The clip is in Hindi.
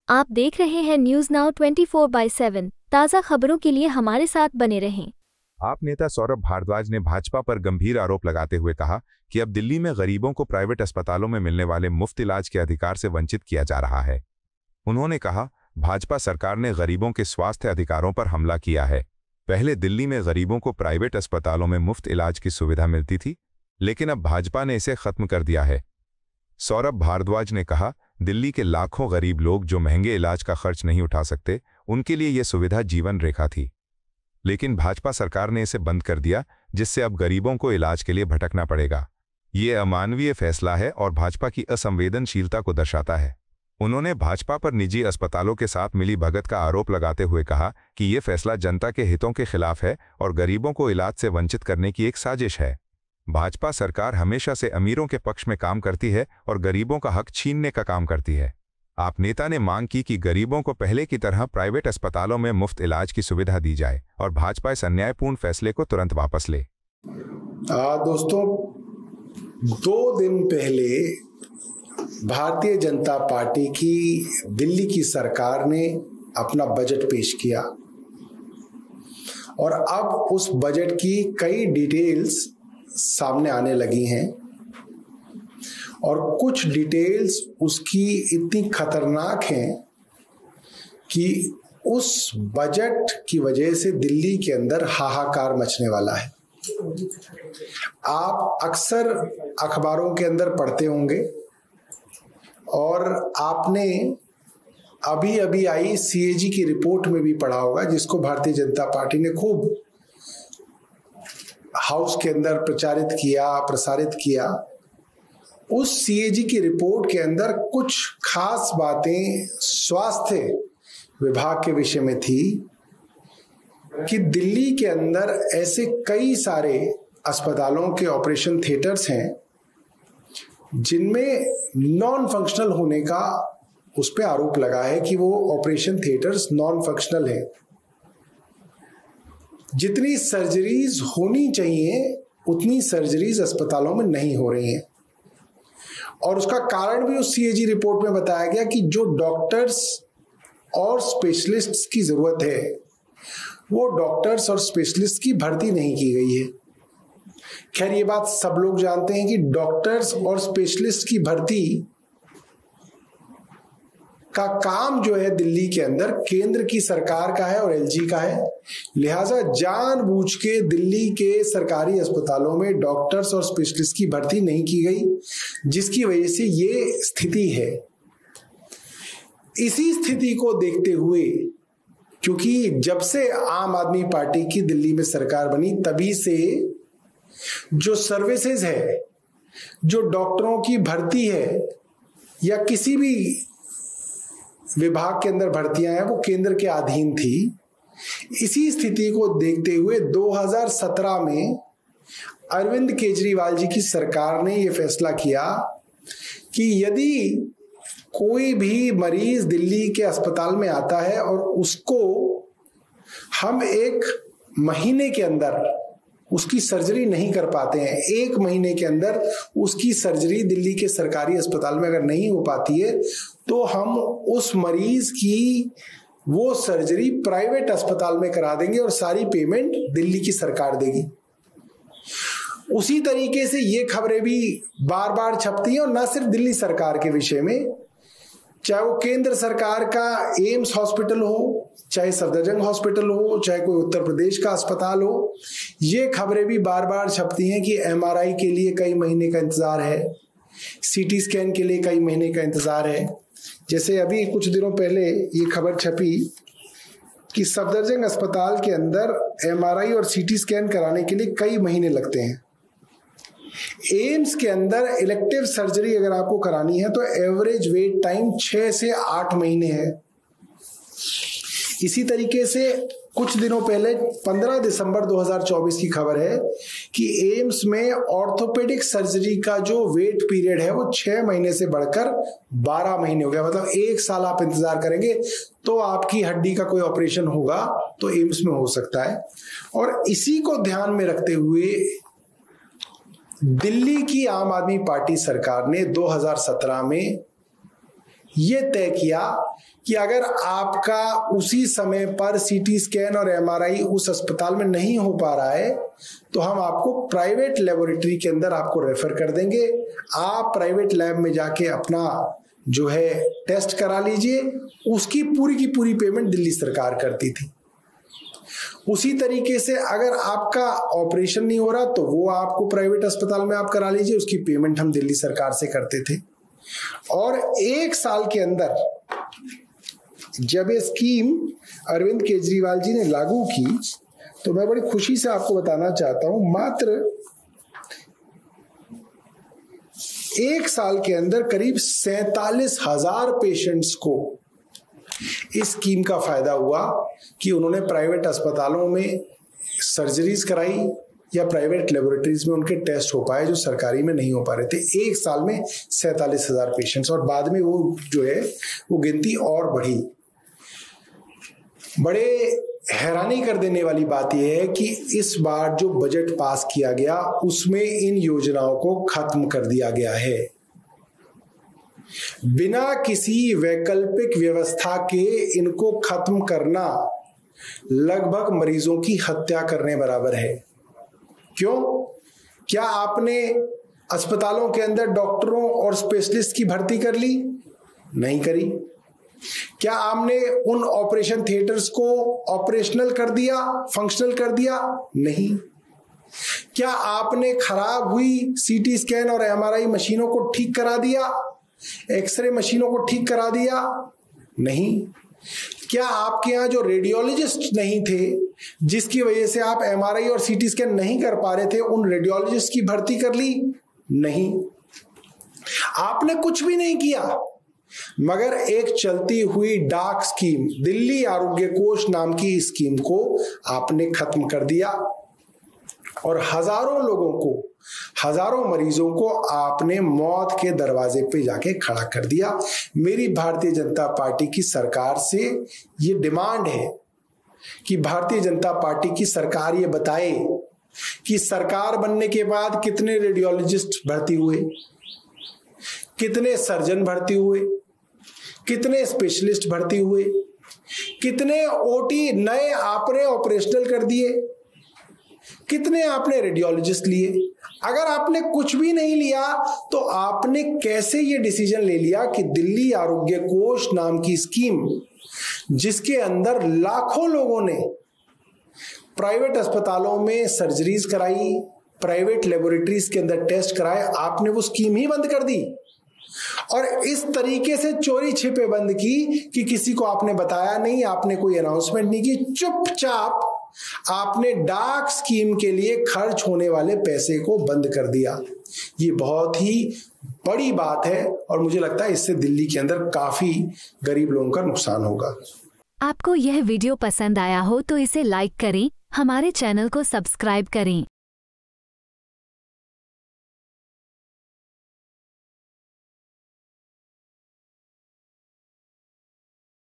आप देख रहे हैं न्यूज नाउ 24/7 ताज़ा खबरों के लिए हमारे साथ बने रहें। आप नेता सौरभ भारद्वाज ने भाजपा पर गंभीर आरोप लगाते हुए कहा कि अब दिल्ली में गरीबों को प्राइवेट अस्पतालों में मिलने वाले मुफ्त इलाज के अधिकार से वंचित किया जा रहा है। उन्होंने कहा, भाजपा सरकार ने गरीबों के स्वास्थ्य अधिकारों पर हमला किया है। पहले दिल्ली में गरीबों को प्राइवेट अस्पतालों में मुफ्त इलाज की सुविधा मिलती थी, लेकिन अब भाजपा ने इसे खत्म कर दिया है। सौरभ भारद्वाज ने कहा, दिल्ली के लाखों गरीब लोग जो महंगे इलाज का खर्च नहीं उठा सकते, उनके लिए यह सुविधा जीवन रेखा थी। लेकिन भाजपा सरकार ने इसे बंद कर दिया, जिससे अब गरीबों को इलाज के लिए भटकना पड़ेगा। ये अमानवीय फैसला है और भाजपा की असंवेदनशीलता को दर्शाता है। उन्होंने भाजपा पर निजी अस्पतालों के साथ मिली भगत का आरोप लगाते हुए कहा कि यह फैसला जनता के हितों के खिलाफ है और गरीबों को इलाज से वंचित करने की एक साजिश है। भाजपा सरकार हमेशा से अमीरों के पक्ष में काम करती है और गरीबों का हक छीनने का काम करती है। आप नेता ने मांग की कि गरीबों को पहले की तरह प्राइवेट अस्पतालों में मुफ्त इलाज की सुविधा दी जाए और भाजपा इस अन्यायपूर्ण फैसले को तुरंत वापस ले। दोस्तों, 2 दिन पहले भारतीय जनता पार्टी की दिल्ली की सरकार ने अपना बजट पेश किया और अब उस बजट की कई डिटेल्स सामने आने लगी हैं और कुछ डिटेल्स उसकी इतनी खतरनाक हैं कि उस बजट की वजह से दिल्ली के अंदर हाहाकार मचने वाला है। आप अक्सर अखबारों के अंदर पढ़ते होंगे और आपने अभी अभी आई सीएजी की रिपोर्ट में भी पढ़ा होगा, जिसको भारतीय जनता पार्टी ने खूब हाउस के अंदर प्रसारित किया। उस सीएजी की रिपोर्ट के अंदर कुछ खास बातें स्वास्थ्य विभाग के विषय में थी कि दिल्ली के अंदर ऐसे कई सारे अस्पतालों के ऑपरेशन थिएटर्स हैं जिनमें नॉन फंक्शनल होने का उस पर आरोप लगा है कि वो ऑपरेशन थिएटर्स नॉन फंक्शनल है। जितनी सर्जरीज होनी चाहिए उतनी सर्जरीज अस्पतालों में नहीं हो रही हैं और उसका कारण भी उस सीएजी रिपोर्ट में बताया गया कि जो डॉक्टर्स और स्पेशलिस्ट्स की जरूरत है वो डॉक्टर्स और स्पेशलिस्ट की भर्ती नहीं की गई है। खैर, ये बात सब लोग जानते हैं कि डॉक्टर्स और स्पेशलिस्ट की भर्ती का काम जो है दिल्ली के अंदर केंद्र की सरकार का है और एलजी का है। लिहाजा जानबूझ के दिल्ली के सरकारी अस्पतालों में डॉक्टर्स और स्पेशलिस्ट की भर्ती नहीं की गई, जिसकी वजह से ये स्थिति है। इसी स्थिति को देखते हुए, क्योंकि जब से आम आदमी पार्टी की दिल्ली में सरकार बनी तभी से जो सर्विसेज है, जो डॉक्टरों की भर्ती है या किसी भी विभाग के अंदर भर्तियां हैं, वो केंद्र के अधीन थी। इसी स्थिति को देखते हुए 2017 में अरविंद केजरीवाल जी की सरकार ने यह फैसला किया कि यदि कोई भी मरीज दिल्ली के अस्पताल में आता है और उसको हम 1 महीने के अंदर उसकी सर्जरी नहीं कर पाते हैं, 1 महीने के अंदर उसकी सर्जरी दिल्ली के सरकारी अस्पताल में अगर नहीं हो पाती है, तो हम उस मरीज की वो सर्जरी प्राइवेट अस्पताल में करा देंगे और सारी पेमेंट दिल्ली की सरकार देगी। उसी तरीके से ये खबरें भी बार बार छपती हैं और ना सिर्फ दिल्ली सरकार के विषय में, चाहे वो केंद्र सरकार का एम्स हॉस्पिटल हो, चाहे सफदरजंग हॉस्पिटल हो, चाहे कोई उत्तर प्रदेश का अस्पताल हो, ये खबरें भी बार बार छपती हैं कि एमआरआई के लिए कई महीने का इंतजार है, सीटी स्कैन के लिए कई महीने का इंतजार है। जैसे अभी कुछ दिनों पहले ये खबर छपी कि सफदरजंग अस्पताल के अंदर एमआरआई और सीटी स्कैन कराने के लिए कई महीने लगते हैं। एम्स के अंदर इलेक्टिव सर्जरी अगर आपको करानी है तो एवरेज वेट टाइम 6 से 8 महीने है। इसी तरीके से कुछ दिनों पहले 15 दिसंबर 2024 की खबर है कि एम्स में ऑर्थोपेडिक सर्जरी का जो वेट पीरियड है वो 6 महीने से बढ़कर 12 महीने हो गया। मतलब 1 साल आप इंतजार करेंगे तो आपकी हड्डी का कोई ऑपरेशन होगा तो एम्स में हो सकता है। और इसी को ध्यान में रखते हुए दिल्ली की आम आदमी पार्टी सरकार ने 2017 में ये तय किया कि अगर आपका उसी समय पर सीटी स्कैन और एमआरआई उस अस्पताल में नहीं हो पा रहा है तो हम आपको प्राइवेट लेबोरेटरी के अंदर आपको रेफर कर देंगे। आप प्राइवेट लैब में जाके अपना जो है टेस्ट करा लीजिए। उसकी पूरी की पूरी पेमेंट दिल्ली सरकार करती थी। उसी तरीके से अगर आपका ऑपरेशन नहीं हो रहा तो वो आपको प्राइवेट अस्पताल में आप करा लीजिए, उसकी पेमेंट हम दिल्ली सरकार से करते थे। और 1 साल के अंदर जब ये स्कीम अरविंद केजरीवाल जी ने लागू की तो मैं बड़ी खुशी से आपको बताना चाहता हूं, मात्र 1 साल के अंदर करीब 47,000 पेशेंट्स को इस स्कीम का फायदा हुआ कि उन्होंने प्राइवेट अस्पतालों में सर्जरीज कराई या प्राइवेट लेबोरेटरीज में उनके टेस्ट हो पाए जो सरकारी में नहीं हो पा रहे थे। 1 साल में 47,000 पेशेंट्स, और बाद में वो जो है वो गिनती और बढ़ी। बड़े हैरानी कर देने वाली बात यह है कि इस बार जो बजट पास किया गया उसमें इन योजनाओं को खत्म कर दिया गया है। बिना किसी वैकल्पिक व्यवस्था के इनको खत्म करना लगभग मरीजों की हत्या करने बराबर है। क्यों? क्या आपने अस्पतालों के अंदर डॉक्टरों और स्पेशलिस्ट की भर्ती कर ली? नहीं करी। क्या आपने उन ऑपरेशन थिएटर्स को ऑपरेशनल कर दिया, फंक्शनल कर दिया? नहीं। क्या आपने खराब हुई सीटी स्कैन और एमआरआई मशीनों को ठीक करा दिया, एक्सरे मशीनों को ठीक करा दिया? नहीं। क्या आपके यहां जो रेडियोलॉजिस्ट नहीं थे, जिसकी वजह से आप एमआरआई और सीटी स्कैन नहीं कर पा रहे थे, उन रेडियोलॉजिस्ट की भर्ती कर ली? नहीं। आपने कुछ भी नहीं किया, मगर एक चलती हुई डार्क स्कीम, दिल्ली आरोग्य कोष नाम की स्कीम को आपने खत्म कर दिया और हजारों लोगों को, हजारों मरीजों को आपने मौत के दरवाजे पे जाके खड़ा कर दिया। मेरी भारतीय जनता पार्टी की सरकार से ये डिमांड है कि भारतीय जनता पार्टी की सरकार ये बताए कि सरकार बनने के बाद कितने रेडियोलॉजिस्ट भर्ती हुए, कितने सर्जन भर्ती हुए, कितने स्पेशलिस्ट भर्ती हुए, कितने ओटी नए आपने ऑपरेशनल कर दिए, कितने आपने रेडियोलॉजिस्ट लिए। अगर आपने कुछ भी नहीं लिया तो आपने कैसे ये डिसीजन ले लिया कि दिल्ली आरोग्य कोष नाम की स्कीम, जिसके अंदर लाखों लोगों ने प्राइवेट अस्पतालों में सर्जरीज कराई, प्राइवेट लेबोरेटरीज के अंदर टेस्ट कराए, आपने वो स्कीम ही बंद कर दी। और इस तरीके से चोरी छिपे बंद की कि किसी को आपने बताया नहीं, आपने कोई अनाउंसमेंट नहीं की, चुपचाप आपने डार्क स्कीम के लिए खर्च होने वाले पैसे को बंद कर दिया। ये बहुत ही बड़ी बात है और मुझे लगता है इससे दिल्ली के अंदर काफी गरीब लोगों का नुकसान होगा। आपको यह वीडियो पसंद आया हो तो इसे लाइक करें, हमारे चैनल को सब्सक्राइब करें।